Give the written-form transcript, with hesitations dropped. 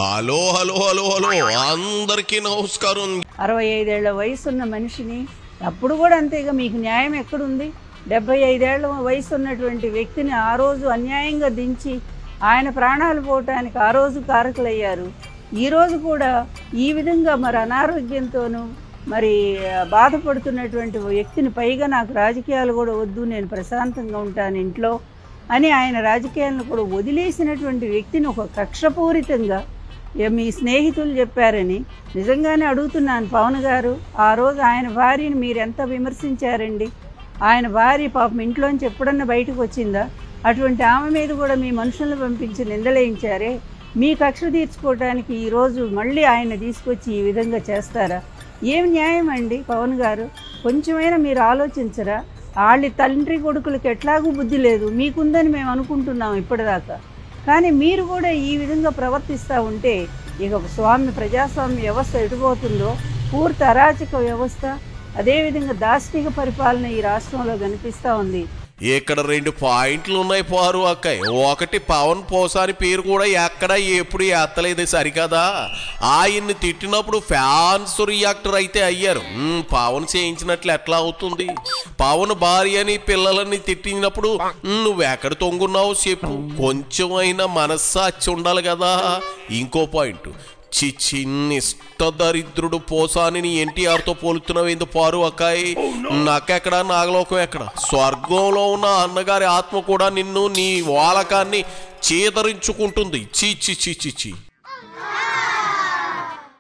Hello hello hello hello అందరికీ నమస్కారం. 65 ఏళ్ల వయసున్న మనిషిని అప్పుడు కూడా అంతేగా, మీకు న్యాయం ఎక్కడుంది? 75 ఏళ్ల వయసు ఉన్నటువంటి వ్యక్తిని ఆ రోజు అన్యాయంగా దించి ఆయన ప్రాణాలు పోవటానికి ఆ రోజు కారకులయ్యారు. ఈరోజు కూడా ఈ విధంగా మరి అనారోగ్యంతోనూ మరి బాధపడుతున్నటువంటి వ్యక్తిని, పైగా నాకు రాజకీయాలు కూడా వద్దు, నేను ప్రశాంతంగా ఉంటాను ఇంట్లో అని ఆయన రాజకీయాలను కూడా వదిలేసినటువంటి వ్యక్తిని ఒక కక్షపూరితంగా మీ స్నేహితులు చెప్పారని నిజంగానే అడుగుతున్నాను. పవన్ గారు, ఆ రోజు ఆయన భార్యని మీరు ఎంత విమర్శించారండి? ఆయన భార్య పాపం ఇంట్లోంచి ఎప్పుడన్నా బయటకు వచ్చిందా? అటువంటి ఆమె మీద కూడా మీ మనుషులను పంపించి నిందలేయించారే. మీ కక్ష తీర్చుకోవడానికి ఈరోజు మళ్ళీ ఆయన తీసుకొచ్చి ఈ విధంగా చేస్తారా? ఏం న్యాయం అండి పవన్ గారు? కొంచెమైనా మీరు ఆలోచించరా? వాళ్ళ తండ్రి కొడుకులకి ఎట్లాగూ బుద్ధి లేదు, మీకుందని మేము అనుకుంటున్నాం ఇప్పటిదాకా. కానీ మీరు కూడా ఈ విధంగా ప్రవర్తిస్తూ ఉంటే ఇక ప్రజాస్వామ్య వ్యవస్థ ఎటుపోతుందో, పూర్తి అరాచక వ్యవస్థ, అదేవిధంగా దాష్టిక పరిపాలన ఈ రాష్ట్రంలో కనిపిస్తూ ఉంది. ఇక్కడ 2 పాయింట్లు ఉన్నాయి పారు అక్కయ్య. ఒకటి, పవన్ పోసాని పేరు కూడా ఎక్కడ ఎప్పుడు ఎత్తలేదు సరికదా. ఆయన్ని తిట్టినప్పుడు ఫ్యాన్స్ రియాక్టర్ అయితే అయ్యారు. పవన్ చేయించినట్లు ఎట్లా అవుతుంది? పవన్ భార్యని పిల్లలని తిట్టినప్పుడు నువ్వెక్కడ తొంగున్నావు చెప్పు, కొంచెం అయినా మనస్సాచి ఉండాలి కదా. ఇంకో పాయింట్, చిన్నిష్టదరిద్రుడు పోసాని ఎన్టీఆర్తో పోలుతున్నావు ఎందుకు పారు అక్కాయి? నాకెక్కడ, నాగలోకం ఎక్కడ? స్వర్గంలో ఉన్న అన్నగారి ఆత్మ కూడా నిన్ను నీ వాలకాన్ని చేదరించుకుంటుంది. చీ చీ చీ చీ చీ.